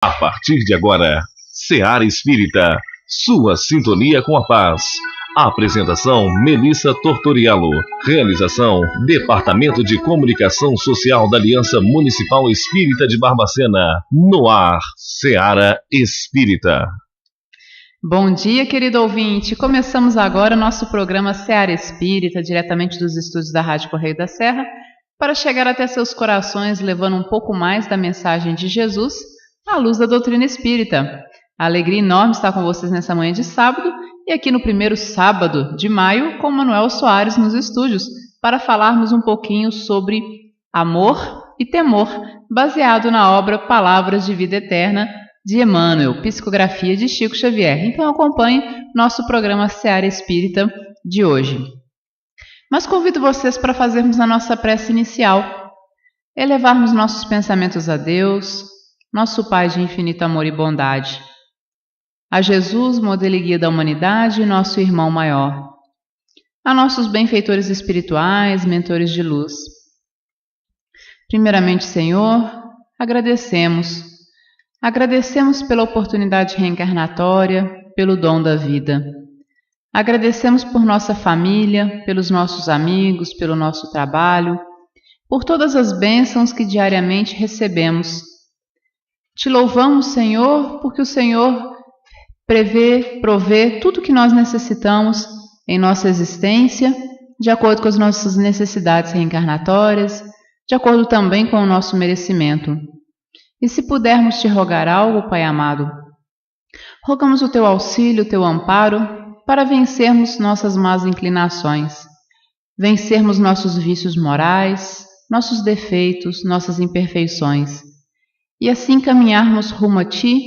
A partir de agora, Seara Espírita, sua sintonia com a paz. Apresentação: Melissa Tortoriello. Realização: Departamento de Comunicação Social da Aliança Municipal Espírita de Barbacena. No ar, Seara Espírita. Bom dia, querido ouvinte. Começamos agora nosso programa Seara Espírita, diretamente dos estúdios da Rádio Correio da Serra, para chegar até seus corações, levando um pouco mais da mensagem de Jesus à luz da doutrina espírita. A alegria enorme estar com vocês nessa manhã de sábado e aqui no primeiro sábado de maio com Manuel Soares nos estúdios para falarmos um pouquinho sobre amor e temor, baseado na obra Palavras de Vida Eterna de Emmanuel, psicografia de Chico Xavier. Então acompanhe nosso programa Seara Espírita de hoje. Mas convido vocês para fazermos a nossa prece inicial, elevarmos nossos pensamentos a Deus, nosso Pai de infinito amor e bondade, a Jesus, modelo e guia da humanidade, nosso irmão maior, a nossos benfeitores espirituais, mentores de luz. Primeiramente, Senhor, agradecemos pela oportunidade reencarnatória, pelo dom da vida. Agradecemos por nossa família, pelos nossos amigos, pelo nosso trabalho, por todas as bênçãos que diariamente recebemos. Te louvamos, Senhor, porque o Senhor provê tudo o que nós necessitamos em nossa existência, de acordo com as nossas necessidades reencarnatórias, de acordo também com o nosso merecimento. E se pudermos te rogar algo, Pai amado, rogamos o teu auxílio, o teu amparo, para vencermos nossas más inclinações, vencermos nossos vícios morais, nossos defeitos, nossas imperfeições, e assim caminharmos rumo a Ti,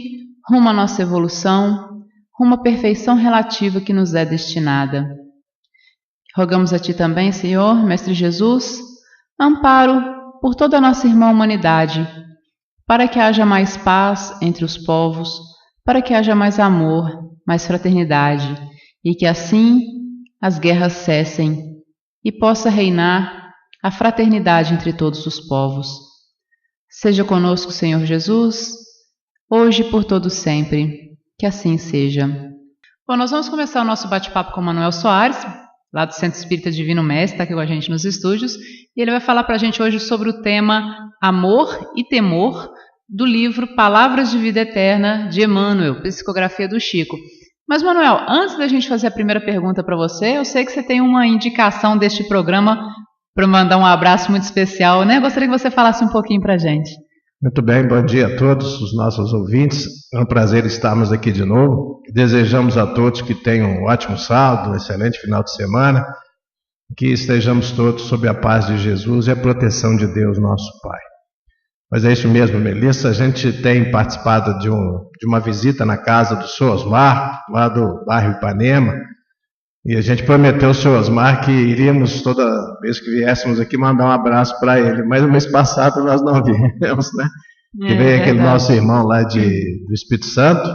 rumo à nossa evolução, rumo à perfeição relativa que nos é destinada. Rogamos a Ti também, Senhor, Mestre Jesus, amparo por toda a nossa irmã humanidade, para que haja mais paz entre os povos, para que haja mais amor, mais fraternidade, e que assim as guerras cessem e possa reinar a fraternidade entre todos os povos. Seja conosco, Senhor Jesus, hoje e por todo sempre. Que assim seja. Bom, nós vamos começar o nosso bate-papo com o Manuel Soares, lá do Centro Espírita Divino Mestre, está aqui com a gente nos estúdios, e ele vai falar para a gente hoje sobre o tema Amor e Temor, do livro Palavras de Vida Eterna de Emmanuel, psicografia do Chico. Mas, Manuel, antes da gente fazer a primeira pergunta para você, eu sei que você tem uma indicação deste programa para mandar um abraço muito especial, né? Gostaria que você falasse um pouquinho para a gente. Muito bem, bom dia a todos os nossos ouvintes. É um prazer estarmos aqui de novo. Desejamos a todos que tenham um ótimo sábado, um excelente final de semana, que estejamos todos sob a paz de Jesus e a proteção de Deus, nosso Pai. Mas é isso mesmo, Melissa, a gente tem participado de uma visita na casa do Sr. Osmar, lá do bairro Ipanema, e a gente prometeu ao Sr. Osmar que iríamos, toda vez que viéssemos aqui, mandar um abraço para ele, mas no mês passado nós não viemos, né? Que veio aquele nosso irmão lá do Espírito Santo,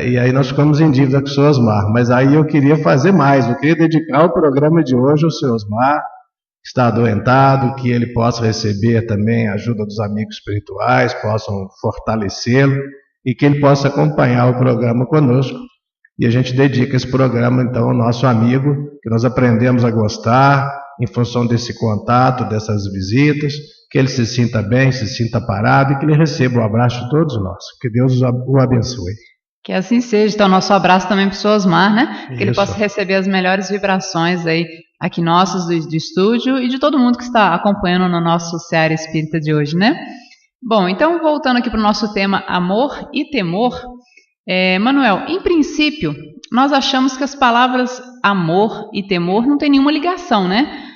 e aí nós ficamos em dívida com o Sr. Osmar, mas aí eu queria fazer mais, eu queria dedicar o programa de hoje ao Sr. Osmar, que está adoentado, que ele possa receber também a ajuda dos amigos espirituais, possam fortalecê-lo, e que ele possa acompanhar o programa conosco. E a gente dedica esse programa, então, ao nosso amigo, que nós aprendemos a gostar, em função desse contato, dessas visitas, que ele se sinta bem, se sinta parado e que ele receba o abraço de todos nós. Que Deus o abençoe. Que assim seja. Então, nosso abraço também para o Sr. Osmar, né? Que ele possa receber as melhores vibrações aí, aqui nossas do estúdio e de todo mundo que está acompanhando no nosso Seara Espírita de hoje, né? Bom, então, voltando aqui para o nosso tema Amor e Temor, Manuel, em princípio, nós achamos que as palavras amor e temor não tem nenhuma ligação, né?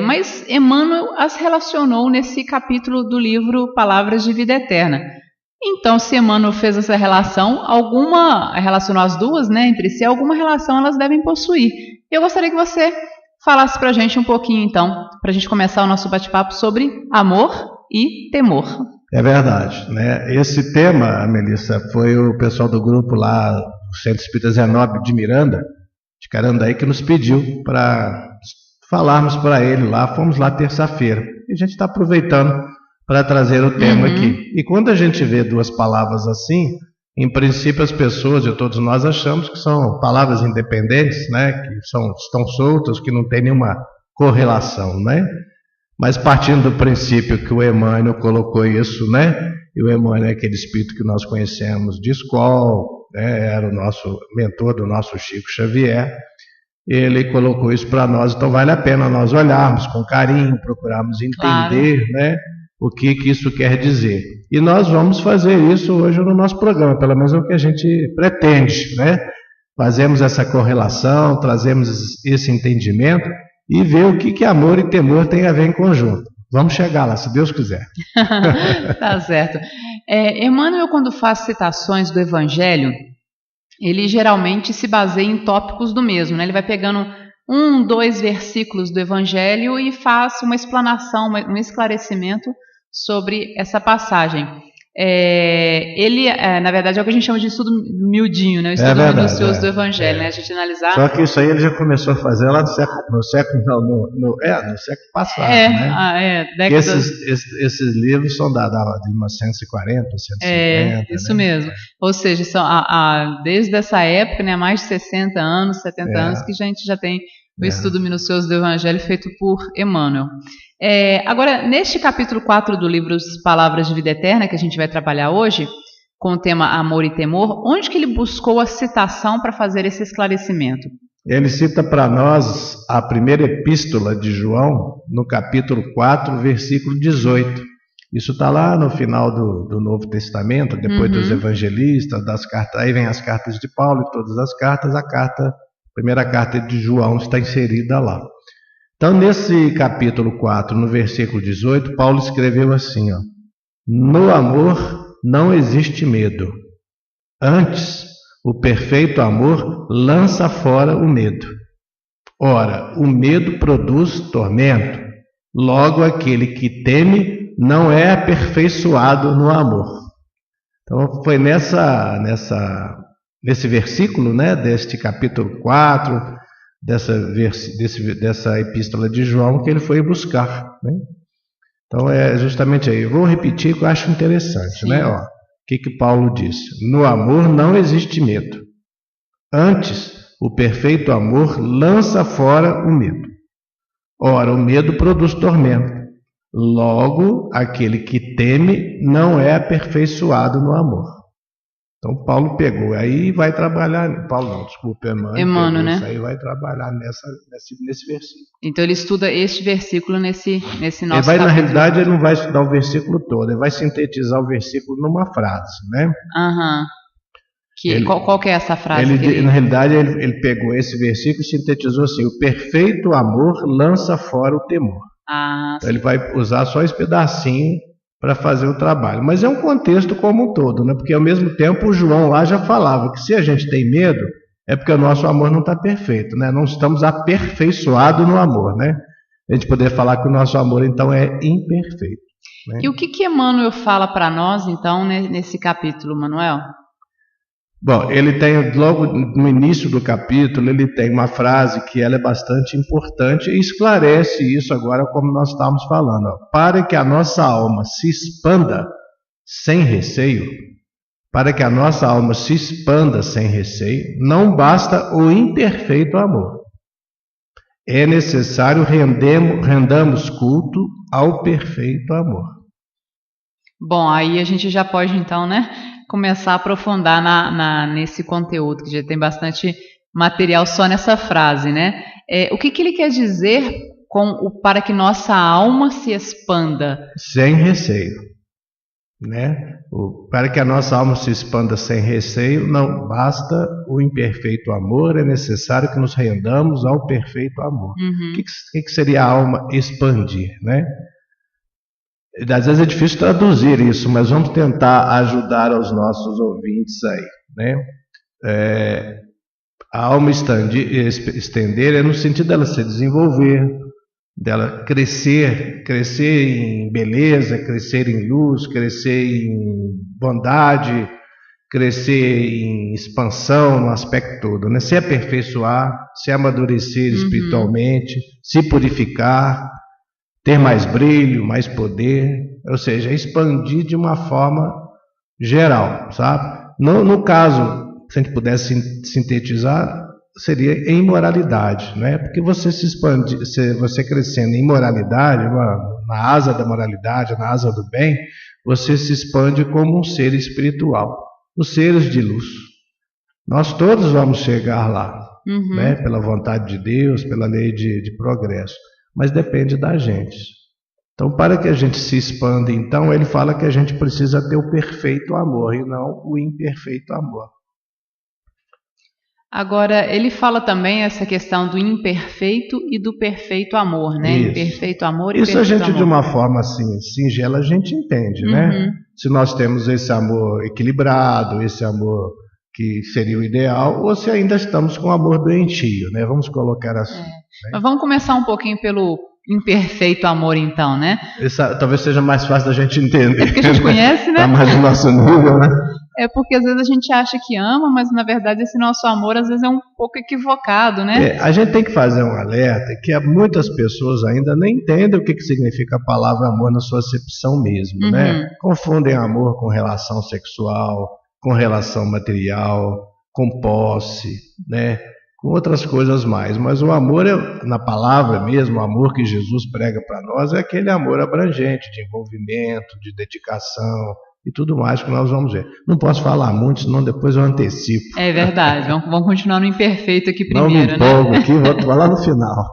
Mas Emmanuel as relacionou nesse capítulo do livro Palavras de Vida Eterna. Então, se Emmanuel fez essa relação, relacionou as duas, né? Entre si, alguma relação elas devem possuir. Eu gostaria que você falasse para a gente um pouquinho, então, para a gente começar o nosso bate-papo sobre amor e temor. É verdade, né? Esse tema, Melissa, foi o pessoal do grupo lá do Centro Espírita Zenóbio de Miranda, de Carandaí, que nos pediu para falarmos para ele lá. Fomos lá terça-feira e a gente está aproveitando para trazer o tema aqui. E quando a gente vê duas palavras assim, em princípio as pessoas e todos nós achamos que são palavras independentes, né? Que estão soltas, que não tem nenhuma correlação, né? Mas partindo do princípio que o Emmanuel colocou isso, né? E o Emmanuel é aquele espírito que nós conhecemos de escola, né? Era o nosso mentor do nosso Chico Xavier. Ele colocou isso para nós, então vale a pena nós olharmos com carinho, procurarmos entender, né? O que isso quer dizer. E nós vamos fazer isso hoje no nosso programa, pelo menos é o que a gente pretende, né? Fazemos essa correlação, trazemos esse entendimento e ver o que amor e temor tem a ver em conjunto. Vamos chegar lá, se Deus quiser. Tá certo. Emmanuel, quando faz citações do Evangelho, ele geralmente se baseia em tópicos do mesmo, né? Ele vai pegando 1, 2 versículos do Evangelho e faz uma explanação, um esclarecimento sobre essa passagem. Na verdade, é o que a gente chama de estudo miudinho, né? O estudo minucioso do Evangelho, né? A gente analisar. Só que isso aí ele já começou a fazer lá no século passado, né? Esses livros são de 1940, 150. Isso, né? Mesmo. Ou seja, desde essa época, né, há mais de 60 anos, 70 anos, que a gente já tem o estudo minucioso do Evangelho feito por Emmanuel. Agora, neste capítulo 4 do livro Palavras de Vida Eterna, que a gente vai trabalhar hoje, com o tema Amor e Temor, onde que ele buscou a citação para fazer esse esclarecimento? Ele cita para nós a primeira epístola de João, no capítulo 4, versículo 18. Isso está lá no final do Novo Testamento, depois dos evangelistas, das cartas. Aí vem as cartas de Paulo e todas as cartas, a primeira carta de João está inserida lá. Então, nesse capítulo 4, no versículo 18, Paulo escreveu assim, ó: no amor não existe medo. Antes, o perfeito amor lança fora o medo. Ora, o medo produz tormento. Logo, aquele que teme não é aperfeiçoado no amor. Então, foi nesse versículo, né, deste capítulo 4, dessa epístola de João, que ele foi buscar, né? Então é justamente aí. Eu vou repetir que eu acho interessante. Sim. Né? O que Paulo diz? No amor não existe medo. Antes, o perfeito amor lança fora o medo. Ora, o medo produz tormento. Logo, aquele que teme não é aperfeiçoado no amor. Então Paulo pegou, aí vai trabalhar, Emmanuel, né? Isso aí vai trabalhar nesse versículo. Então ele estuda este versículo nesse nosso na realidade ele não vai estudar o versículo todo, ele vai sintetizar o versículo numa frase, né? Qual que é essa frase? Na realidade ele pegou esse versículo e sintetizou assim: o perfeito amor lança fora o temor. Então ele vai usar só esse pedacinho para fazer o trabalho. Mas é um contexto como um todo, né? Porque ao mesmo tempo o João lá já falava que se a gente tem medo, é porque o nosso amor não está perfeito, né? Não estamos aperfeiçoados no amor, né? A gente poderia falar que o nosso amor então é imperfeito, né? E o que Emmanuel fala para nós então nesse capítulo, Manuel? Bom, ele tem, logo no início do capítulo, ele tem uma frase que ela é bastante importante e esclarece isso agora como nós estávamos falando. Ó. Para que a nossa alma se expanda sem receio, não basta o imperfeito amor. É necessário rendamos culto ao perfeito amor. Bom, aí a gente já pode então, né, começar a aprofundar nesse conteúdo, que já tem bastante material só nessa frase, né? O que ele quer dizer para que nossa alma se expanda? Sem receio, né? Para que a nossa alma se expanda sem receio, não basta o imperfeito amor, é necessário que nos rendamos ao perfeito amor. O que seria a alma expandir, né? Às vezes é difícil traduzir isso, mas vamos tentar ajudar os nossos ouvintes aí, né? A alma estender é no sentido dela se desenvolver, dela crescer em beleza, crescer em luz, crescer em bondade, crescer em expansão no aspecto todo, né? Se aperfeiçoar, se amadurecer espiritualmente, se purificar, ter mais brilho, mais poder. ou seja, expandir de uma forma geral, sabe? No caso, se a gente pudesse sintetizar, seria em moralidade, né? Porque você se expande, você crescendo em moralidade, na asa da moralidade, na asa do bem, você se expande como um ser espiritual, os seres de luz. Nós todos vamos chegar lá, né? Pela vontade de Deus, pela lei de progresso, mas depende da gente. Então, para que a gente se expanda, então, ele fala que a gente precisa ter o perfeito amor e não o imperfeito amor. Agora, ele fala também essa questão do imperfeito e do perfeito amor, né? Isso. Imperfeito amor e Isso perfeito a gente, amor. De uma forma assim, singela, a gente entende, né? Se nós temos esse amor equilibrado, esse amor que seria o ideal, ou se ainda estamos com o amor doentio, né? Vamos colocar assim. Né? Mas vamos começar um pouquinho pelo imperfeito amor, então, né? Talvez seja mais fácil da gente entender. É porque a gente conhece, né? Tá mais no nosso nível, né? É porque às vezes a gente acha que ama, mas na verdade esse nosso amor às vezes é um pouco equivocado, né? A gente tem que fazer um alerta que muitas pessoas ainda nem entendem o que significa a palavra amor na sua acepção mesmo, né? Confundem amor com relação sexual, com relação material, com posse, né? Com outras coisas mais. Mas o amor, na palavra mesmo, o amor que Jesus prega para nós é aquele amor abrangente, de envolvimento, de dedicação e tudo mais que nós vamos ver. Não posso falar muito, senão depois eu antecipo. É verdade, vamos continuar no imperfeito aqui primeiro, não me empolgo, né? Aqui, vou falar no final.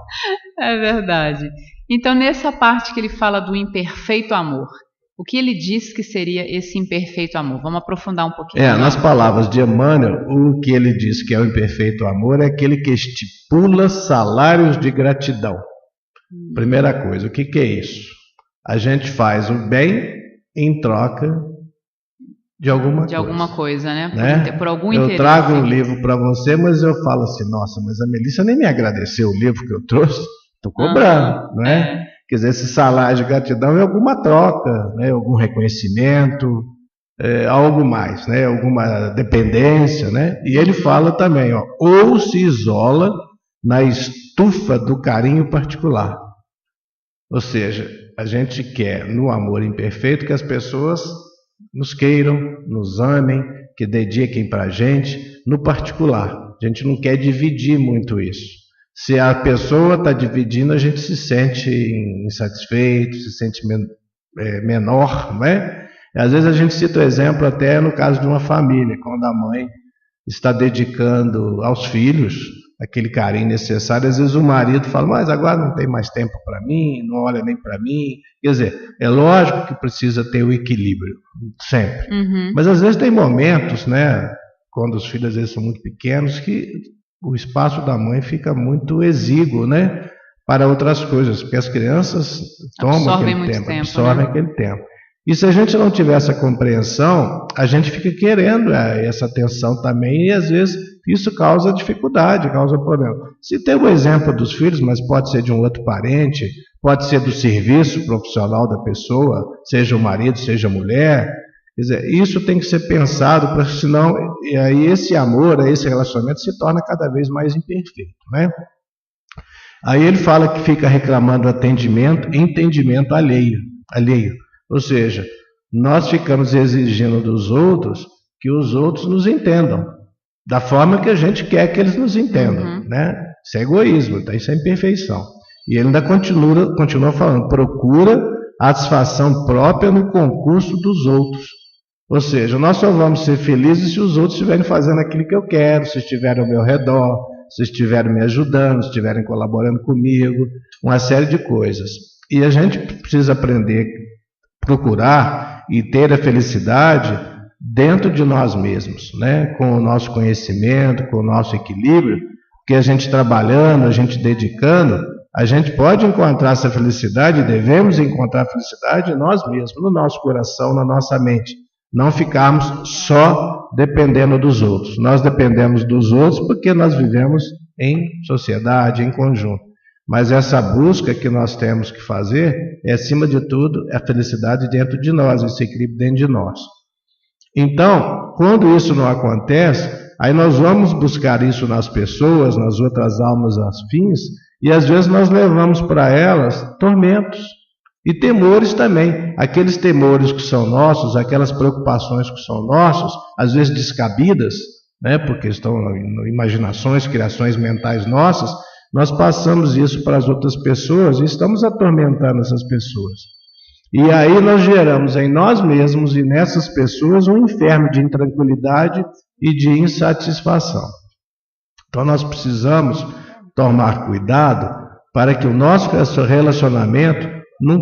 É verdade. Então, nessa parte que ele fala do imperfeito amor, o que ele diz que seria esse imperfeito amor? Vamos aprofundar um pouquinho. Nas palavras de Emmanuel, o que ele diz que é o imperfeito amor é aquele que estipula salários de gratidão. Primeira coisa, o que é isso? A gente faz o bem em troca de alguma coisa, né? Por algum interesse. Eu trago um livro para você, mas eu falo assim, nossa, mas a Melissa nem me agradeceu o livro que eu trouxe, estou cobrando, né? Quer dizer, esse salário de gratidão é alguma troca, né? Algum reconhecimento, algo mais, né? Alguma dependência, né? E ele fala também, ou se isola na estufa do carinho particular. Ou seja, a gente quer, no amor imperfeito, que as pessoas nos queiram, nos amem, que dediquem para a gente, no particular. A gente não quer dividir muito isso. Se a pessoa está dividindo, a gente se sente insatisfeito, se sente menor, não é? Às vezes a gente cita o exemplo até no caso de uma família, quando a mãe está dedicando aos filhos aquele carinho necessário, às vezes o marido fala, mas agora não tem mais tempo para mim, não olha nem para mim. Quer dizer, é lógico que precisa ter o equilíbrio, sempre. Mas às vezes tem momentos, né, quando os filhos às vezes são muito pequenos, que o espaço da mãe fica muito exíguo, né, para outras coisas, porque as crianças tomam aquele tempo, absorvem aquele tempo. E se a gente não tiver essa compreensão, a gente fica querendo essa atenção também, e às vezes isso causa dificuldade, causa problema. Se tem o exemplo dos filhos, mas pode ser de um outro parente, pode ser do serviço profissional da pessoa, seja o marido, seja a mulher. Quer dizer, isso tem que ser pensado, porque senão aí esse amor, esse relacionamento se torna cada vez mais imperfeito, né? Aí ele fala que fica reclamando entendimento alheio. Ou seja, nós ficamos exigindo dos outros que os outros nos entendam, da forma que a gente quer que eles nos entendam, né? Isso é egoísmo, então isso é imperfeição. E ele ainda continua falando, procura a satisfação própria no concurso dos outros. Ou seja, nós só vamos ser felizes se os outros estiverem fazendo aquilo que eu quero, se estiverem ao meu redor, se estiverem me ajudando, se estiverem colaborando comigo, uma série de coisas. E a gente precisa aprender, procurar e ter a felicidade dentro de nós mesmos, né? Com o nosso conhecimento, com o nosso equilíbrio, porque a gente trabalhando, a gente dedicando, a gente pode encontrar essa felicidade, devemos encontrar a felicidade em nós mesmos, no nosso coração, na nossa mente. Não ficarmos só dependendo dos outros. Nós dependemos dos outros porque nós vivemos em sociedade, em conjunto. Mas essa busca que nós temos que fazer é, acima de tudo, a felicidade dentro de nós, esse equilíbrio dentro de nós. Então, quando isso não acontece, aí nós vamos buscar isso nas pessoas, nas outras almas afins, e às vezes nós levamos para elas tormentos, E temores também, aqueles temores que são nossos, aquelas preocupações que são nossos, às vezes descabidas, né, porque estão em imaginações, criações mentais nossas, nós passamos isso para as outras pessoas e estamos atormentando essas pessoas. E aí nós geramos em nós mesmos e nessas pessoas um inferno de intranquilidade e de insatisfação. Então nós precisamos tomar cuidado para que o nosso relacionamento não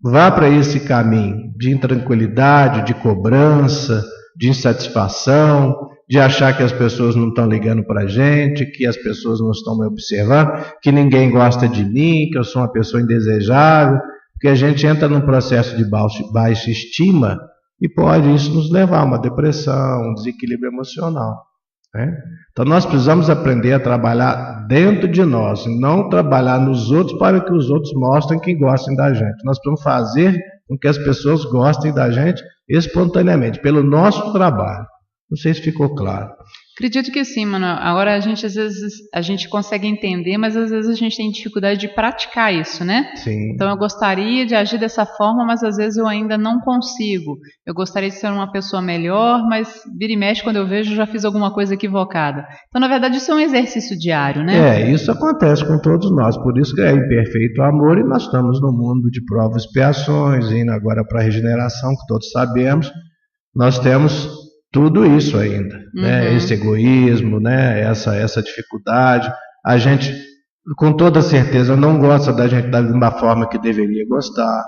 vá para esse caminho de intranquilidade, de cobrança, de insatisfação, de achar que as pessoas não estão ligando para a gente, que as pessoas não estão me observando, que ninguém gosta de mim, que eu sou uma pessoa indesejável, porque a gente entra num processo de baixa estima e pode isso nos levar a uma depressão, um desequilíbrio emocional, né? Então nós precisamos aprender a trabalhar dentro de nós, e não trabalhar nos outros para que os outros mostrem que gostem da gente. Nós precisamos fazer com que as pessoas gostem da gente espontaneamente, pelo nosso trabalho. Não sei se ficou claro. Acredito que sim, Manuel. Agora às vezes a gente consegue entender, mas às vezes a gente tem dificuldade de praticar isso, né? Sim. Então eu gostaria de agir dessa forma, mas às vezes eu ainda não consigo. Eu gostaria de ser uma pessoa melhor, mas vira e mexe quando eu vejo já fiz alguma coisa equivocada. Então na verdade isso é um exercício diário, né? Isso acontece com todos nós, por isso que é imperfeito o amor e nós estamos no mundo de provas e expiações, indo agora para a regeneração, que todos sabemos, nós temos tudo isso ainda, né? Esse egoísmo, né? Essa dificuldade. A gente, com toda certeza, não gosta da gente da mesma forma que deveria gostar.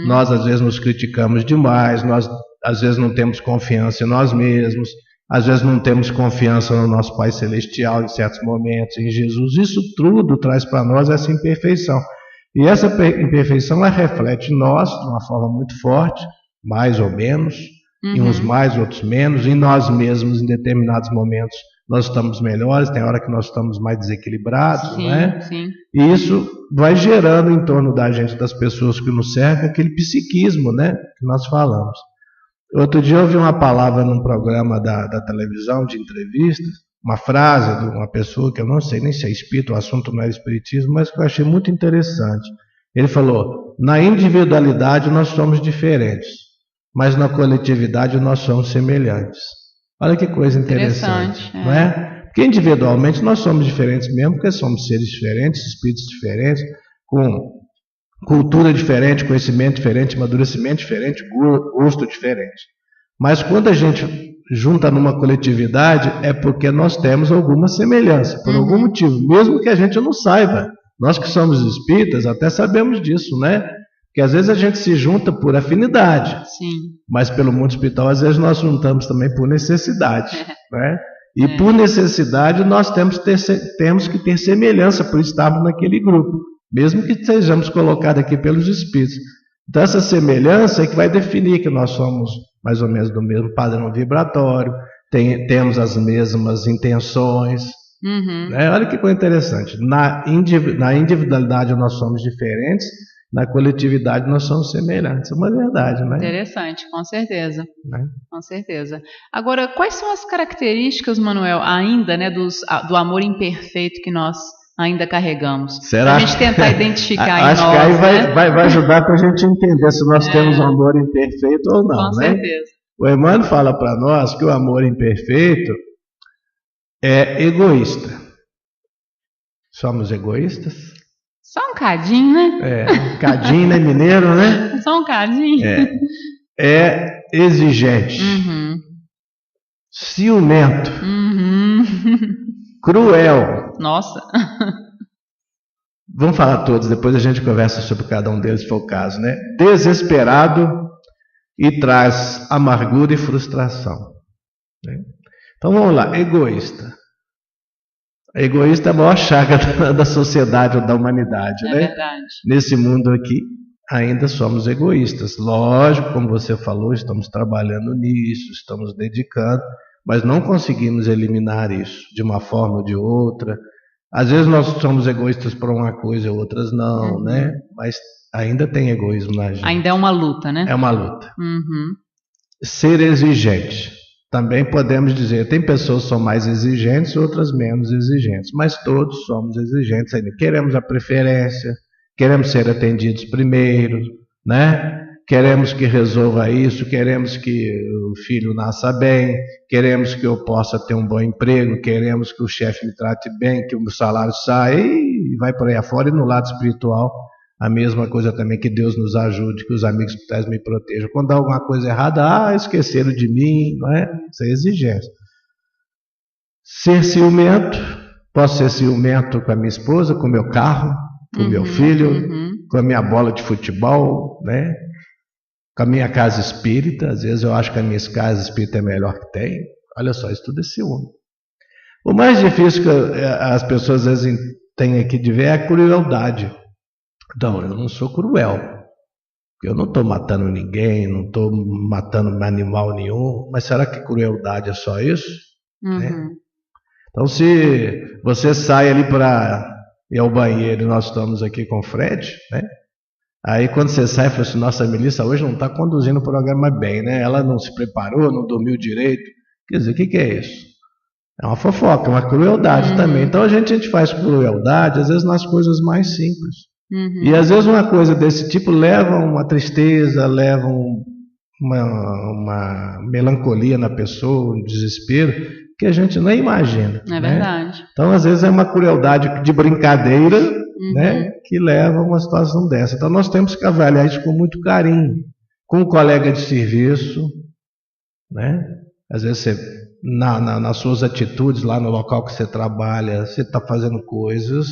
Nós, às vezes, nos criticamos demais. Nós, às vezes, não temos confiança em nós mesmos. Às vezes, não temos confiança no nosso Pai Celestial em certos momentos, em Jesus. Isso tudo traz para nós essa imperfeição. E essa imperfeição, ela reflete em nós de uma forma muito forte, mais ou menos, e uns mais, outros menos, em nós mesmos em determinados momentos nós estamos melhores, tem hora que nós estamos mais desequilibrados, sim, né? Sim. E isso vai gerando em torno da gente, das pessoas que nos cercam, aquele psiquismo, né, que nós falamos. Outro dia eu ouvi uma palavra num programa da televisão, de entrevistas, uma frase de uma pessoa que eu não sei nem se é espírito, o assunto não é espiritismo, mas que eu achei muito interessante. Ele falou: na individualidade nós somos diferentes, mas na coletividade nós somos semelhantes. Olha que coisa interessante, não é? Porque individualmente nós somos diferentes mesmo, porque somos seres diferentes, espíritos diferentes, com cultura diferente, conhecimento diferente, amadurecimento diferente, gosto diferente. Mas quando a gente junta numa coletividade, é porque nós temos alguma semelhança, por algum motivo, mesmo que a gente não saiba. Nós que somos espíritas até sabemos disso, né? Porque às vezes a gente se junta por afinidade, sim, mas pelo mundo espiritual às vezes nós juntamos também por necessidade, né? E por necessidade nós temos que ter semelhança por estarmos naquele grupo, mesmo que sejamos colocados aqui pelos espíritos. Então essa semelhança é que vai definir que nós somos mais ou menos do mesmo padrão vibratório, temos as mesmas intenções, né? Olha que coisa interessante, na individualidade nós somos diferentes, na coletividade nós somos semelhantes. É uma verdade, né? Interessante, com certeza. Né? Com certeza. Agora, quais são as características, Manuel, ainda, né, do amor imperfeito que nós ainda carregamos? Será? Pra gente tentar identificar Acho em nós, que aí né? vai ajudar para a gente entender se nós temos um amor imperfeito ou não, com né? certeza. O Emmanuel fala para nós que o amor imperfeito é egoísta. Somos egoístas? Só um cadinho, né? Um cadinho, né, mineiro, né? Só um cadinho. É exigente, ciumento, cruel. Nossa. Vamos falar todos, depois a gente conversa sobre cada um deles, se for o caso, né? Desesperado e traz amargura e frustração, né? Então vamos lá, egoísta. Egoísta é a maior chaga da sociedade ou da humanidade, né? Verdade. Nesse mundo aqui, ainda somos egoístas. Lógico, como você falou, estamos trabalhando nisso, estamos dedicando, mas não conseguimos eliminar isso de uma forma ou de outra. Às vezes nós somos egoístas por uma coisa, outras não, né? Mas ainda tem egoísmo na gente. Ainda é uma luta, né? É uma luta. Ser exigente. Também podemos dizer, tem pessoas que são mais exigentes, outras menos exigentes, mas todos somos exigentes ainda. Queremos a preferência, queremos ser atendidos primeiro, né? Queremos que resolva isso, queremos que o filho nasça bem, queremos que eu possa ter um bom emprego, queremos que o chefe me trate bem, que o meu salário saia e vai por aí afora. E no lado espiritual, a mesma coisa também, que Deus nos ajude, que os amigos espirituais me protejam. Quando há alguma coisa errada, esqueceram de mim, não é? Isso é exigência. Ser ciumento, posso ser ciumento com a minha esposa, com o meu carro, com o meu filho, com a minha bola de futebol, né? Com a minha casa espírita. Às vezes eu acho que a minha casa espírita é melhor que tem. Olha só, isso tudo é ciúme. O mais difícil que as pessoas às vezes têm aqui de ver é a crueldade. Não, eu não sou cruel. Eu não estou matando ninguém, não estou matando animal nenhum. Mas será que crueldade é só isso? Né? Então, se você sai ali para ir ao banheiro, e nós estamos aqui com o Fred, né? Aí quando você sai, fala assim: nossa, a Melissa hoje não está conduzindo o programa bem, né? Ela não se preparou, não dormiu direito. Quer dizer, o que é isso? É uma fofoca, é uma crueldade também. Então a gente faz crueldade, às vezes, nas coisas mais simples. E às vezes uma coisa desse tipo leva uma tristeza, leva uma melancolia na pessoa, um desespero, que a gente nem imagina. É verdade. Então às vezes é uma crueldade de brincadeira, né, que leva a uma situação dessa. Então nós temos que avaliar isso com muito carinho, com o colega de serviço, né? Às vezes você, nas suas atitudes lá no local que você trabalha, você está fazendo coisas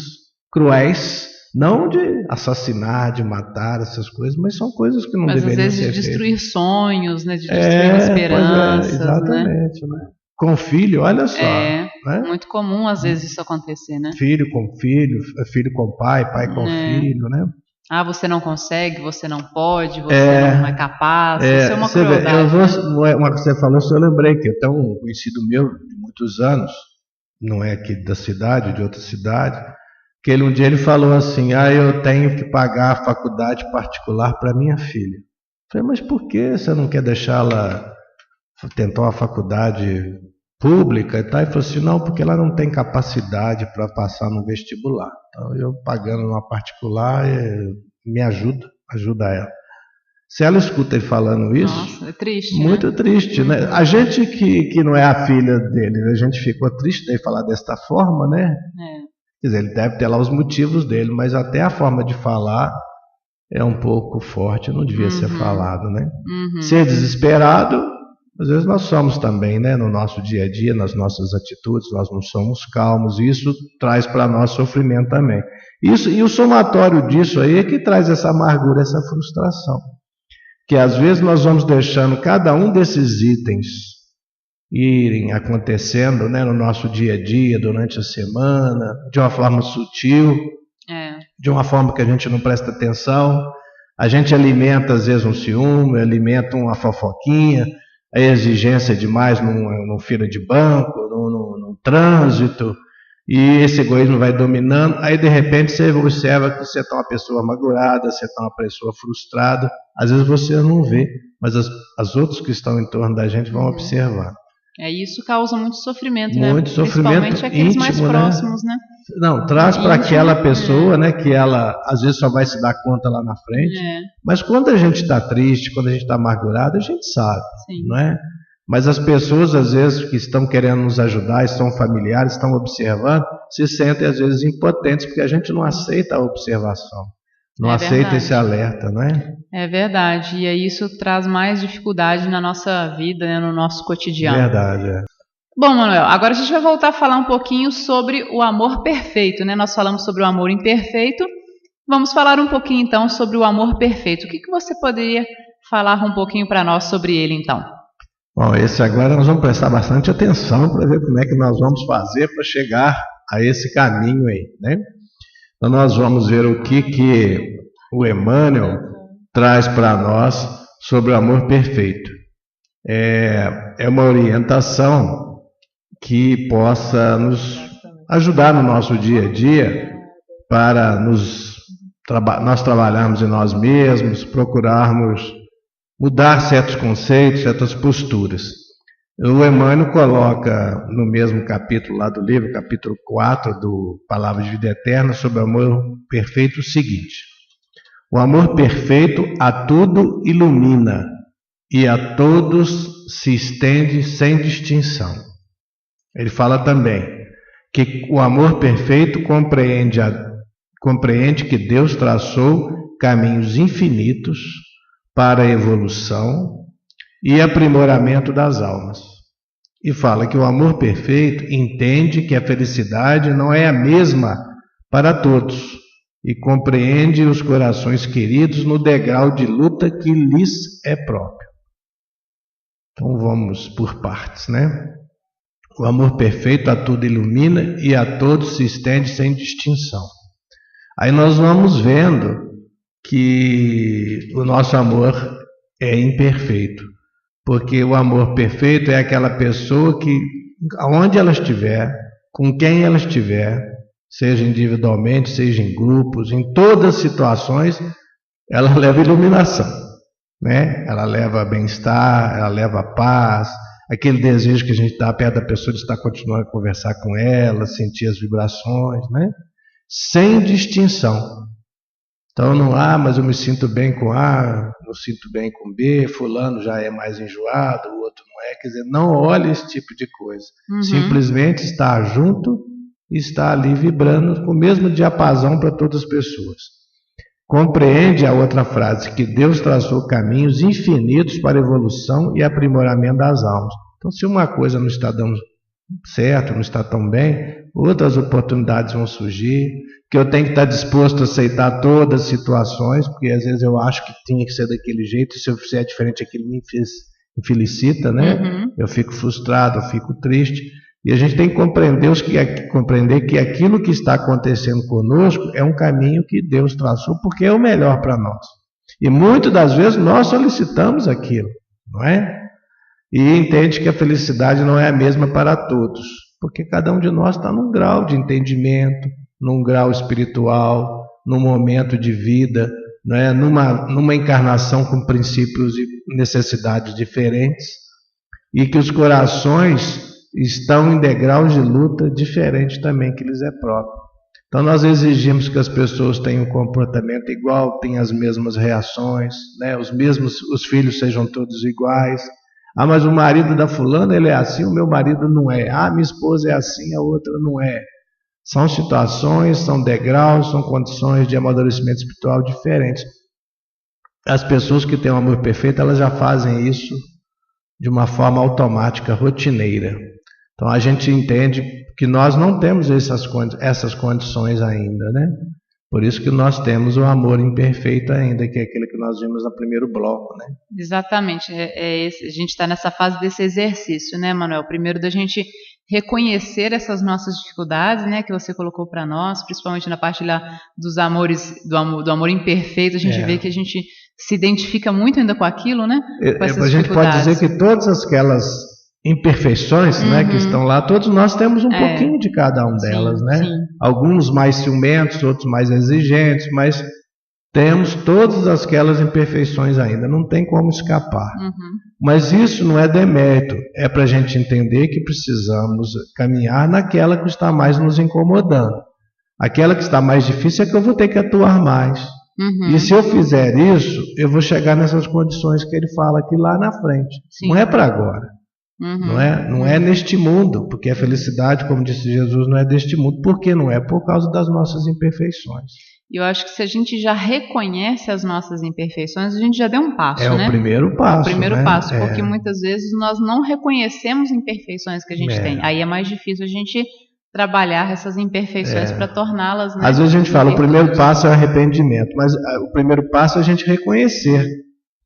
cruéis, não de assassinar, de matar, essas coisas, mas são coisas que não deveriam ser feitas. Mas às vezes de destruir sonhos, né, de destruir esperanças, exatamente, né? Com filho, olha só. É né? muito comum às vezes isso acontecer, né? Filho com filho, filho com pai, pai com filho, né? Ah, você não consegue, você não pode, você não é capaz. Isso é uma crueldade. Uma que você falou, eu lembrei que tem um conhecido meu de muitos anos, não é aqui da cidade, de outra cidade, que um dia ele falou assim: eu tenho que pagar a faculdade particular para minha filha. Eu falei: mas por que você não quer deixá-la tentar uma faculdade pública e tal? E falou assim: não, porque ela não tem capacidade para passar no vestibular. Então eu pagando numa particular me ajuda ela. Se ela escuta ele falando isso, nossa, é triste, muito triste, né? A gente que não é a filha dele, a gente ficou triste de falar desta forma, né? Quer dizer, ele deve ter lá os motivos dele, mas até a forma de falar é um pouco forte, não devia ser falado, né? Ser desesperado, às vezes nós somos também, né? No nosso dia a dia, nas nossas atitudes, nós não somos calmos, e isso traz para nós sofrimento também. Isso, e o somatório disso aí é que traz essa amargura, essa frustração. Que às vezes nós vamos deixando cada um desses itens irem acontecendo, né, no nosso dia a dia, durante a semana, de uma forma sutil, de uma forma que a gente não presta atenção. A gente alimenta às vezes um ciúme, alimenta uma fofoquinha, a exigência demais num fila de banco, num trânsito, e esse egoísmo vai dominando. Aí de repente você observa que você está uma pessoa amargurada, você está uma pessoa frustrada. Às vezes você não vê, mas as outros que estão em torno da gente vão observar. Isso causa muito sofrimento, muito né? Sofrimento principalmente aqueles íntimo, mais próximos, né? Não, traz para aquela pessoa, né, que ela às vezes só vai se dar conta lá na frente. Mas quando a gente está triste, quando a gente está amargurado, a gente sabe, não é? Mas as pessoas às vezes que estão querendo nos ajudar, são familiares, estão observando, se sentem às vezes impotentes, porque a gente não aceita a observação, não aceita esse alerta, não é? É verdade, e aí isso traz mais dificuldade na nossa vida, né, no nosso cotidiano. Verdade, Bom, Manuel, agora a gente vai voltar a falar um pouquinho sobre o amor perfeito, né? Nós falamos sobre o amor imperfeito, vamos falar um pouquinho então sobre o amor perfeito. O que você poderia falar um pouquinho para nós sobre ele então? Bom, esse agora nós vamos prestar bastante atenção para ver como é que nós vamos fazer para chegar a esse caminho aí, né? Então nós vamos ver o que o Emmanuel traz para nós sobre o amor perfeito. É uma orientação que possa nos ajudar no nosso dia a dia para nós trabalharmos em nós mesmos, procurarmos mudar certos conceitos, certas posturas. O Emmanuel coloca no mesmo capítulo lá do livro, capítulo 4 do Palavra de Vida Eterna, sobre o amor perfeito, o seguinte: O amor perfeito a tudo ilumina e a todos se estende sem distinção. Ele fala também que o amor perfeito compreende que Deus traçou caminhos infinitos para a evolução e aprimoramento das almas. E fala que o amor perfeito entende que a felicidade não é a mesma para todos e compreende os corações queridos no degrau de luta que lhes é próprio. Então vamos por partes, né? O amor perfeito a tudo ilumina e a todos se estende sem distinção. Aí nós vamos vendo que o nosso amor é imperfeito, porque o amor perfeito é aquela pessoa que, aonde ela estiver, com quem ela estiver, seja individualmente, seja em grupos, em todas as situações, ela leva iluminação, né? Ela leva bem-estar, ela leva paz, aquele desejo que a gente dá perto da pessoa de estar continuando a conversar com ela, sentir as vibrações, né? Sem distinção. Então não há, mas eu me sinto bem com A, não sinto bem com B, fulano já é mais enjoado, o outro não é. Quer dizer, não olhe esse tipo de coisa. Simplesmente estar junto e estar ali vibrando com o mesmo diapasão para todas as pessoas. Compreende a outra frase, que Deus traçou caminhos infinitos para a evolução e aprimoramento das almas. Então, se uma coisa não está dando certo, não está tão bem, outras oportunidades vão surgir, que eu tenho que estar disposto a aceitar todas as situações, porque às vezes eu acho que tinha que ser daquele jeito, e se eu fizer diferente aquilo me infelicita, né? Eu fico frustrado, eu fico triste. E a gente tem que compreender que aquilo que está acontecendo conosco é um caminho que Deus traçou, porque é o melhor para nós. E muitas das vezes nós solicitamos aquilo, não é? E entende que a felicidade não é a mesma para todos, porque cada um de nós está num grau de entendimento, num grau espiritual, num momento de vida, não é? Numa encarnação com princípios e necessidades diferentes, e que os corações estão em degraus de luta diferente também que lhes é próprio. Então nós exigimos que as pessoas tenham um comportamento igual, tenham as mesmas reações, né? Os filhos sejam todos iguais. Ah, mas o marido da fulana ele é assim, o meu marido não é. Ah, minha esposa é assim, a outra não é. São situações, são degraus, são condições de amadurecimento espiritual diferentes. As pessoas que têm um amor perfeito, elas já fazem isso de uma forma automática, rotineira. Então a gente entende que nós não temos essas condições ainda, né? Por isso que nós temos o amor imperfeito ainda, que é aquele que nós vimos no primeiro bloco, né? Exatamente, a gente está nessa fase desse exercício, né, Manuel? Primeiro da gente reconhecer essas nossas dificuldades, né, que você colocou para nós, principalmente na parte lá dos amores, do amor imperfeito, a gente vê que a gente se identifica muito ainda com aquilo, né? Com essas a gente pode dizer que todas aquelas imperfeições, né, que estão lá, todos nós temos um pouquinho de cada um delas, né? Sim. Alguns mais ciumentos, outros mais exigentes, mas temos todas aquelas imperfeições ainda, não tem como escapar. Mas isso não é demérito, é para a gente entender que precisamos caminhar naquela que está mais nos incomodando. Aquela que está mais difícil é que eu vou ter que atuar mais. E se eu fizer isso, eu vou chegar nessas condições que ele fala aqui lá na frente. Sim. Não é para agora. Não é neste mundo, porque a felicidade, como disse Jesus, não é deste mundo. Por que não é? Por causa das nossas imperfeições. Eu acho que se a gente já reconhece as nossas imperfeições, a gente já deu um passo, né? É o primeiro passo. É o primeiro passo, porque muitas vezes nós não reconhecemos imperfeições que a gente tem. Aí é mais difícil a gente trabalhar essas imperfeições para torná-las, né? Às vezes a gente fala, o primeiro passo é o arrependimento, mas o primeiro passo é a gente reconhecer.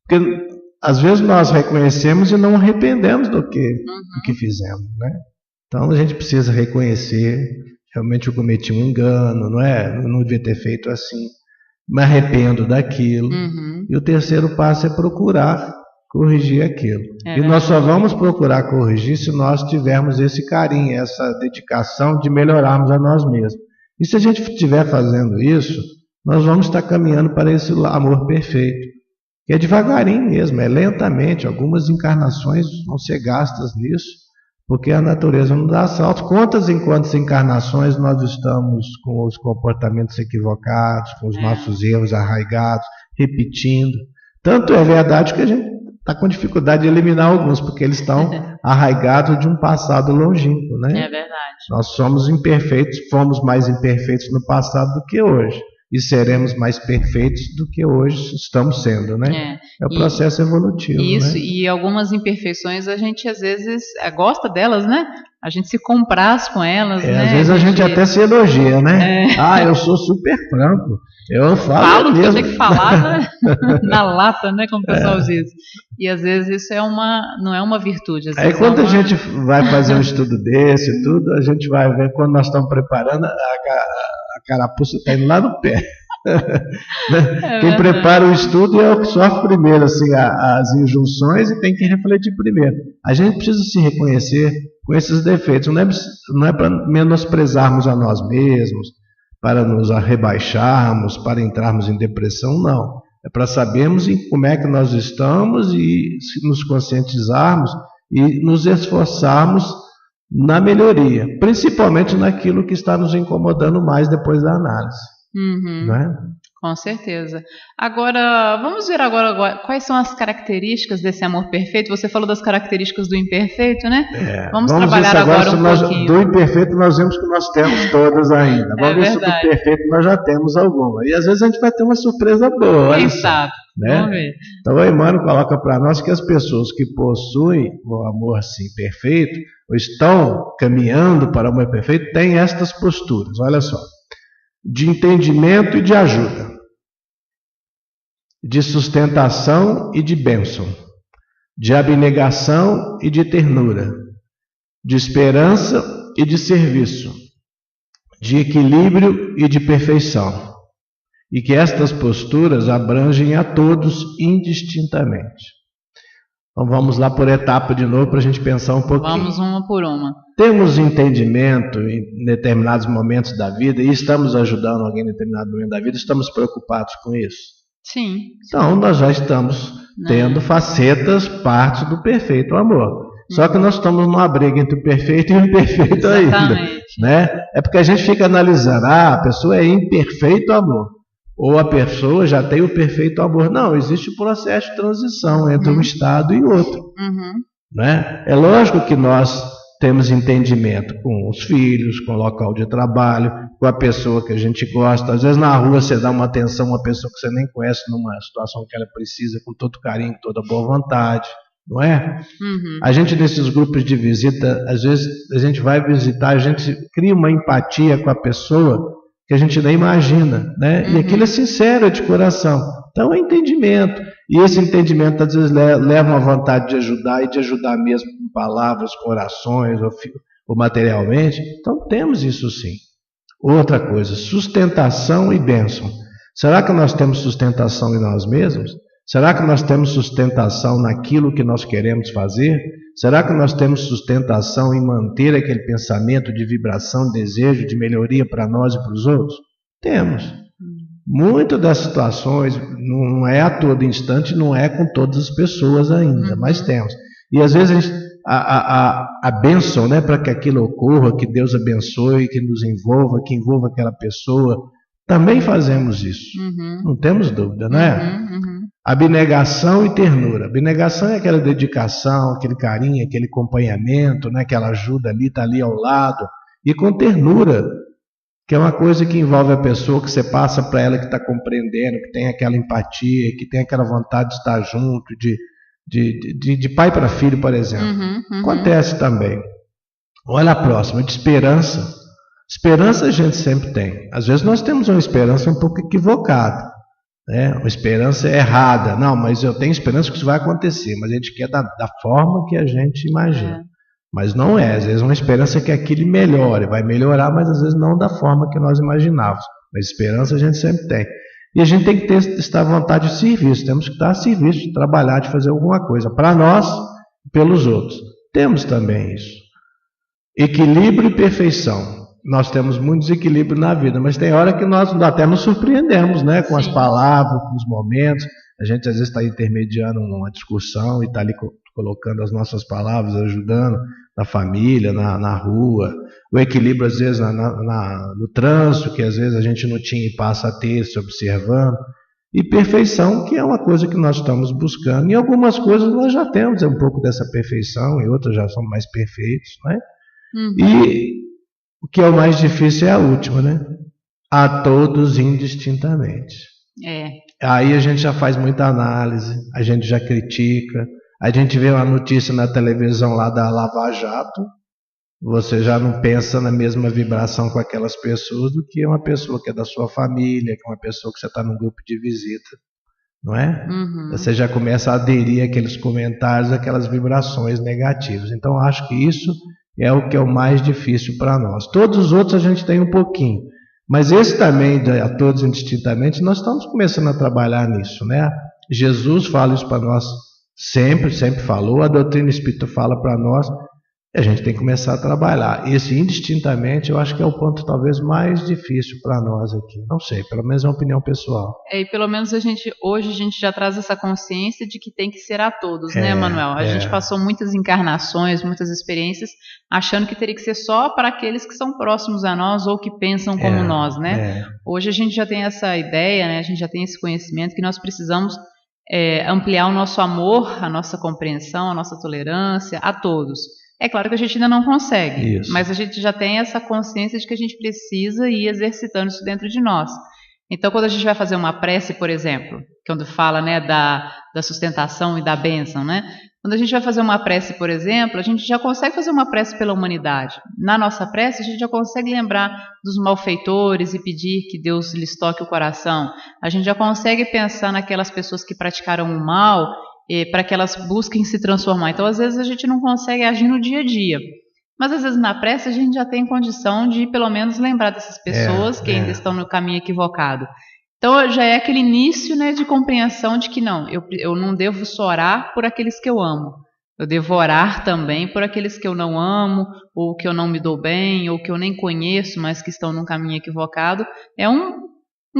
Porque às vezes nós reconhecemos e não arrependemos do que fizemos, né? Então a gente precisa reconhecer, realmente eu cometi um engano, não é? Eu não devia ter feito assim, me arrependo daquilo. E o terceiro passo é procurar corrigir aquilo. E nós só vamos procurar corrigir se nós tivermos esse carinho, essa dedicação de melhorarmos a nós mesmos. E se a gente estiver fazendo isso, nós vamos estar caminhando para esse amor perfeito. E é devagarinho mesmo, é lentamente. Algumas encarnações vão ser gastas nisso, porque a natureza não dá saltos. Quantas e quantas encarnações nós estamos com os comportamentos equivocados, com os nossos erros arraigados, repetindo. Tanto é verdade que a gente está com dificuldade de eliminar alguns, porque eles estão arraigados de um passado longínquo, né? É verdade. Nós somos imperfeitos, fomos mais imperfeitos no passado do que hoje. E seremos mais perfeitos do que hoje estamos sendo, né? É o processo evolutivo. Isso, né? E algumas imperfeições a gente às vezes gosta delas, né? A gente se compraz com elas, né? Às vezes a gente até se elogia, né? Eu sou super franco. Eu falo mesmo. Que eu tenho que falar, né? Na lata, né? Como o pessoal diz. E às vezes isso não é uma virtude. Aí quando a gente vai fazer um estudo desse e tudo, a gente vai ver quando nós estamos preparando, a carapuça está indo lá no pé. Quem prepara o estudo é o que sofre primeiro assim, as injunções e tem que refletir primeiro. A gente precisa se reconhecer com esses defeitos. Não é para menosprezarmos a nós mesmos, para nos rebaixarmos, para entrarmos em depressão, não. É para sabermos como é que nós estamos e nos conscientizarmos e nos esforçarmos na melhoria, principalmente naquilo que está nos incomodando mais depois da análise. Não é? Com certeza. Agora, vamos ver agora quais são as características desse amor perfeito. Você falou das características do imperfeito, né? Vamos trabalhar agora um pouquinho. Do imperfeito nós vemos que nós temos todas ainda. Vamos ver se do perfeito nós já temos alguma. E às vezes a gente vai ter uma surpresa boa. Quem sabe? Né? Vamos ver. Então o Emmanuel coloca para nós que as pessoas que possuem o amor assim perfeito, ou estão caminhando para o amor perfeito, têm estas posturas. Olha só. De entendimento e de ajuda, de sustentação e de bênção, de abnegação e de ternura, de esperança e de serviço, de equilíbrio e de perfeição, e que estas posturas abrangem a todos indistintamente. Então vamos lá por etapa de novo para a gente pensar um pouquinho. Vamos uma por uma. Temos entendimento em determinados momentos da vida e estamos ajudando alguém em determinado momento da vida, estamos preocupados com isso? Sim. Então nós já estamos tendo facetas, partes do perfeito amor. Só que nós estamos numa briga entre o perfeito e o imperfeito ainda. Né? É porque a gente fica analisando, a pessoa é imperfeito amor. Ou a pessoa já tem o perfeito amor. Não, existe um processo de transição entre um estado e outro. Né? É lógico que nós temos entendimento com os filhos, com o local de trabalho, com a pessoa que a gente gosta. Às vezes na rua você dá uma atenção a uma pessoa que você nem conhece numa situação que ela precisa, com todo carinho, com toda boa vontade. Não é? A gente nesses grupos de visita, às vezes a gente vai visitar, a gente cria uma empatia com a pessoa que a gente nem imagina, né? E aquilo é sincero, é de coração. Então é entendimento. E esse entendimento às vezes leva uma vontade de ajudar e de ajudar mesmo com palavras, com orações ou materialmente. Então temos isso sim. Outra coisa, sustentação e bênção. Será que nós temos sustentação em nós mesmos? Será que nós temos sustentação naquilo que nós queremos fazer? Será que nós temos sustentação em manter aquele pensamento de vibração, desejo, de melhoria para nós e para os outros? Temos. Muitas das situações, não é a todo instante, não é com todas as pessoas ainda, mas temos. E às vezes a bênção, né, para que aquilo ocorra, que Deus abençoe, que nos envolva, que envolva aquela pessoa, também fazemos isso. Não temos dúvida, né? Abnegação e ternura. Abnegação é aquela dedicação, aquele carinho, aquele acompanhamento, né? Aquela ajuda ali, está ali ao lado. E com ternura, que é uma coisa que envolve a pessoa, que você passa para ela que está compreendendo, que tem aquela empatia, que tem aquela vontade de estar junto, de pai para filho, por exemplo. Acontece também. Olha a próxima, de esperança. Esperança a gente sempre tem. Às vezes nós temos uma esperança um pouco equivocada, né? Uma esperança errada. Não, mas eu tenho esperança que isso vai acontecer, mas a gente quer da forma que a gente imagina. Mas não é. Às vezes uma esperança que aquilo melhore, vai melhorar, mas às vezes não da forma que nós imaginávamos. Mas esperança a gente sempre tem. E a gente tem que estar à vontade de serviço. Temos que estar a serviço, de trabalhar, de fazer alguma coisa para nós e pelos outros. Temos também isso. Equilíbrio e perfeição. Nós temos muito desequilíbrio na vida, mas tem hora que nós até nos surpreendemos, né? Com as palavras, com os momentos. A gente às vezes está intermediando uma discussão e está ali colocando as nossas palavras, ajudando. na família, na rua, o equilíbrio às vezes no trânsito, que às vezes a gente não tinha e passa a ter, se observando, e perfeição, que é uma coisa que nós estamos buscando. Em algumas coisas nós já temos um pouco dessa perfeição, em outras já somos mais perfeitos, né? E o que é o mais difícil é a última, né? A todos indistintamente. Aí a gente já faz muita análise, a gente já critica, a gente vê uma notícia na televisão lá da Lava Jato, você já não pensa na mesma vibração com aquelas pessoas do que uma pessoa que é da sua família, que é uma pessoa que você está num grupo de visita, não é? Você já começa a aderir àqueles comentários, aquelas vibrações negativas. Então acho que isso é o que é o mais difícil para nós. Todos os outros a gente tem um pouquinho, mas esse também, a todos indistintamente, nós estamos começando a trabalhar nisso, né? Jesus fala isso para nós sempre falou, a doutrina espírita fala para nós, e a gente tem que começar a trabalhar. Esse indistintamente eu acho que é o ponto talvez mais difícil para nós aqui. Não sei, pelo menos é uma opinião pessoal. E pelo menos hoje a gente já traz essa consciência de que tem que ser a todos, né, Manuel? A gente passou muitas encarnações, muitas experiências, achando que teria que ser só para aqueles que são próximos a nós ou que pensam como nós, né? Hoje a gente já tem essa ideia, né? A gente já tem esse conhecimento que nós precisamos ampliar o nosso amor, a nossa compreensão, a nossa tolerância a todos. É claro que a gente ainda não consegue, mas a gente já tem essa consciência de que a gente precisa ir exercitando isso dentro de nós. Então, quando a gente vai fazer uma prece, por exemplo, quando fala, né, da sustentação e da bênção, né? Quando a gente vai fazer uma prece, por exemplo, a gente já consegue fazer uma prece pela humanidade. Na nossa prece, a gente já consegue lembrar dos malfeitores e pedir que Deus lhes toque o coração. A gente já consegue pensar naquelas pessoas que praticaram o mal, para que elas busquem se transformar. Então, às vezes, a gente não consegue agir no dia a dia. Mas, às vezes, na prece, a gente já tem condição de, pelo menos, lembrar dessas pessoas que ainda estão no caminho equivocado. Então, já é aquele início, né, de compreensão de que, não, eu não devo só orar por aqueles que eu amo. Eu devo orar também por aqueles que eu não amo, ou que eu não me dou bem, ou que eu nem conheço, mas que estão num caminho equivocado. É um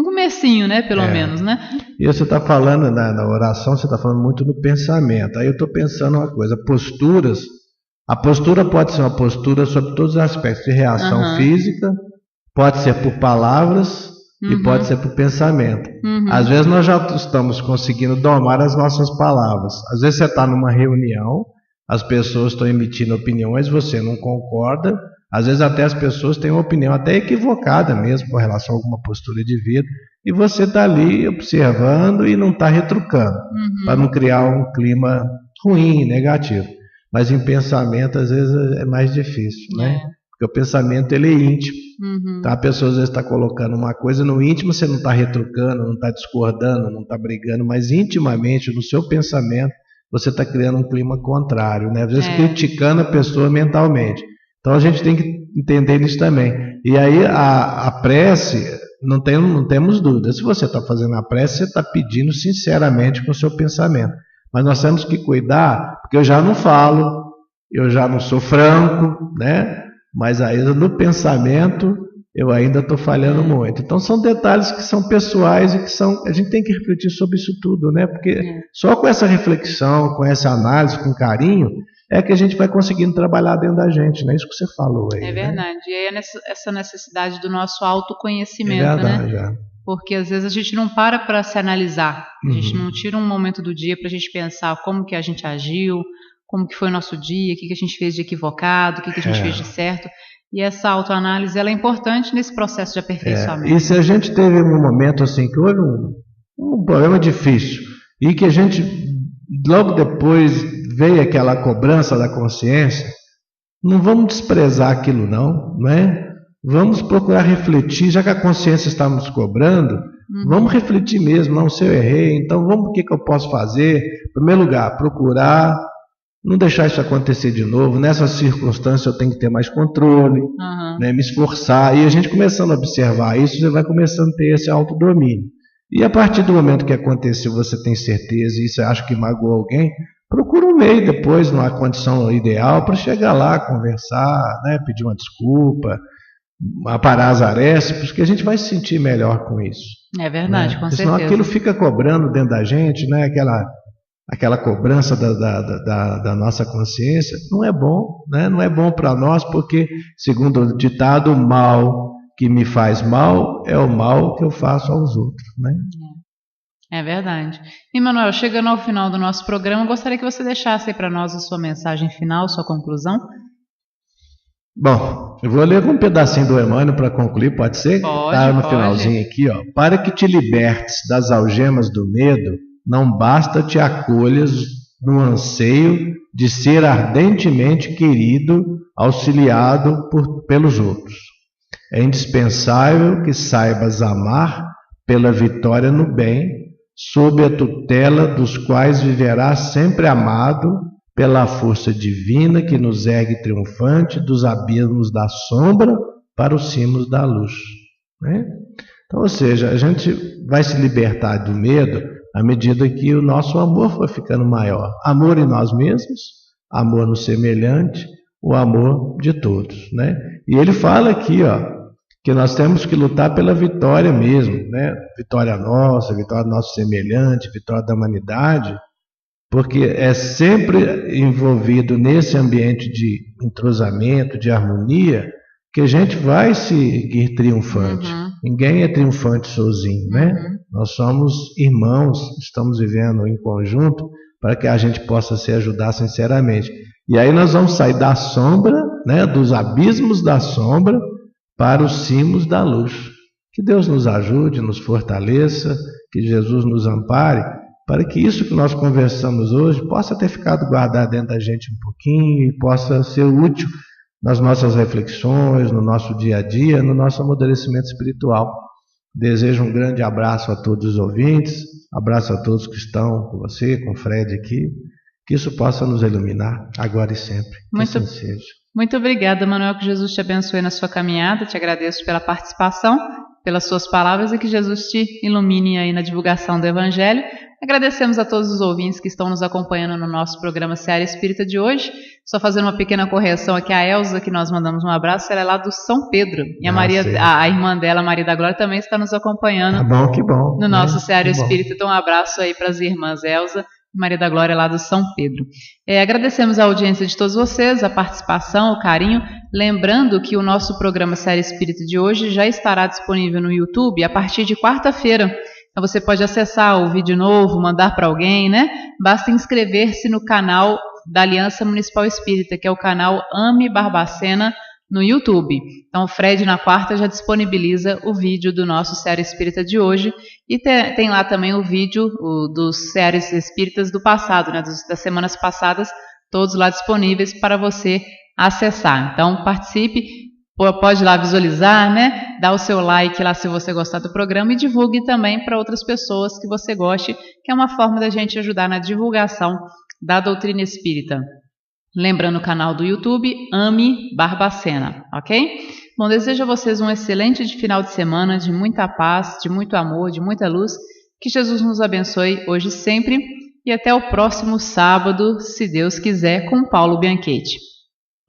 comecinho, né, pelo menos, né? E você está falando na oração, você está falando muito do pensamento. Aí eu estou pensando uma coisa, posturas. A postura pode ser uma postura sobre todos os aspectos de reação física, pode ser por palavras e pode ser por pensamento. Às vezes nós já estamos conseguindo domar as nossas palavras. Às vezes você está numa reunião, as pessoas estão emitindo opiniões, você não concorda. Às vezes até as pessoas têm uma opinião até equivocada mesmo com relação a alguma postura de vida, e você está ali observando e não está retrucando, para não criar um clima ruim, negativo. Mas em pensamento às vezes é mais difícil, né? Porque o pensamento ele é íntimo. Então a pessoa às vezes está colocando uma coisa no íntimo, você não está retrucando, não está discordando, não está brigando, mas intimamente no seu pensamento você está criando um clima contrário, né? Às vezes criticando a pessoa mentalmente. Então a gente tem que entender isso também. E aí a prece, não temos dúvida. Se você está fazendo a prece, você está pedindo sinceramente com o seu pensamento. Mas nós temos que cuidar, porque eu já não falo, eu já não sou franco, né? Mas aí no pensamento eu ainda estou falhando muito. Então são detalhes que são pessoais e que a gente tem que refletir sobre isso tudo, né? Porque só com essa reflexão, com essa análise, com carinho, é que a gente vai conseguindo trabalhar dentro da gente, né? Isso que você falou aí. É verdade. Né? E aí é essa necessidade do nosso autoconhecimento, né? É verdade, Porque às vezes a gente não para se analisar. A gente não tira um momento do dia para a gente pensar como que a gente agiu, como que foi o nosso dia, o que a gente fez de equivocado, o que a gente fez de certo. E essa autoanálise ela é importante nesse processo de aperfeiçoamento. E se a gente teve um momento assim que houve um problema difícil e que a gente logo depois veio aquela cobrança da consciência, não vamos desprezar aquilo não, né? Vamos procurar refletir, já que a consciência está nos cobrando, vamos refletir mesmo, não, se eu errei, então vamos, o que eu posso fazer? Em primeiro lugar, procurar não deixar isso acontecer de novo. Nessa circunstância eu tenho que ter mais controle, né, me esforçar. E a gente começando a observar isso, você vai começando a ter esse autodomínio. E a partir do momento que aconteceu, você tem certeza e você acha que magoou alguém, procura um meio depois, numa condição ideal, para chegar lá, conversar, né, pedir uma desculpa, aparar as arestas, porque a gente vai se sentir melhor com isso. É verdade, né? Com Senão certeza. Aquilo fica cobrando dentro da gente, né, aquela cobrança da nossa consciência, não é bom, né? Não é bom para nós, porque, segundo o ditado, o mal que me faz mal é o mal que eu faço aos outros, né? É verdade. E, Manuel, chegando ao final do nosso programa, gostaria que você deixasse aí para nós a sua mensagem final, sua conclusão. Bom, eu vou ler um pedacinho do Emmanuel para concluir, pode ser? Pode, tá no pode. finalzinho aqui, ó. Para que te libertes das algemas do medo, não basta te acolhas no anseio de ser ardentemente querido, auxiliado pelos outros. É indispensável que saibas amar pela vitória no bem, sob a tutela dos quais viverás sempre amado pela força divina que nos ergue triunfante dos abismos da sombra para os cimos da luz, né? Então, ou seja, a gente vai se libertar do medo à medida que o nosso amor for ficando maior. Amor em nós mesmos, amor no semelhante, o amor de todos, né? E ele fala aqui, ó, que nós temos que lutar pela vitória mesmo, né? Vitória nossa, vitória do nosso semelhante, vitória da humanidade, porque é sempre envolvido nesse ambiente de entrosamento, de harmonia, que a gente vai seguir triunfante. Ninguém é triunfante sozinho, né? Nós somos irmãos, estamos vivendo em conjunto para que a gente possa se ajudar sinceramente. E aí nós vamos sair da sombra, né? Dos abismos da sombra, para os cimos da luz. Que Deus nos ajude, nos fortaleça, que Jesus nos ampare, para que isso que nós conversamos hoje possa ter ficado guardado dentro da gente um pouquinho e possa ser útil nas nossas reflexões, no nosso dia a dia, no nosso amadurecimento espiritual. Desejo um grande abraço a todos os ouvintes, abraço a todos que estão com você, com o Fred aqui, que isso possa nos iluminar agora e sempre. Que assim seja. Muito obrigada, Manuel, que Jesus te abençoe na sua caminhada, te agradeço pela participação, pelas suas palavras e que Jesus te ilumine aí na divulgação do Evangelho. Agradecemos a todos os ouvintes que estão nos acompanhando no nosso programa Seara Espírita de hoje. Só fazendo uma pequena correção aqui, a Elza, que nós mandamos um abraço, ela é lá do São Pedro. E a irmã dela, Maria da Glória, também está nos acompanhando. Tá bom, que bom. No nosso Seara Espírita. Então, um abraço aí para as irmãs Elza e Maria da Glória, lá do São Pedro. Agradecemos a audiência de todos vocês, a participação, o carinho. Lembrando que o nosso programa Seara Espírita de hoje já estará disponível no YouTube a partir de quarta-feira. Então você pode acessar o vídeo novo, mandar para alguém, né? Basta inscrever-se no canal da Aliança Municipal Espírita, que é o canal Ame Barbacena no YouTube. Então o Fred na quarta já disponibiliza o vídeo do nosso Seara Espírita de hoje e tem lá também o vídeo dos Searas Espíritas do passado, né? Das semanas passadas, todos lá disponíveis para você acessar. Então participe, pode ir lá visualizar, né? Dá o seu like lá se você gostar do programa e divulgue também para outras pessoas que você goste, que é uma forma da gente ajudar na divulgação da doutrina espírita. Lembrando o canal do YouTube, Ame Barbacena, ok? Bom, desejo a vocês um excelente final de semana, de muita paz, de muito amor, de muita luz. Que Jesus nos abençoe hoje e sempre. E até o próximo sábado, se Deus quiser, com Paulo Bianchetti.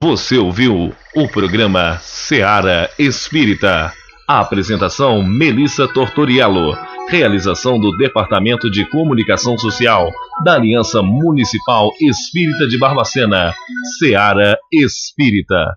Você ouviu o programa Seara Espírita. A apresentação Melissa Tortoriello. Realização do Departamento de Comunicação Social da Aliança Municipal Espírita de Barbacena. Seara Espírita.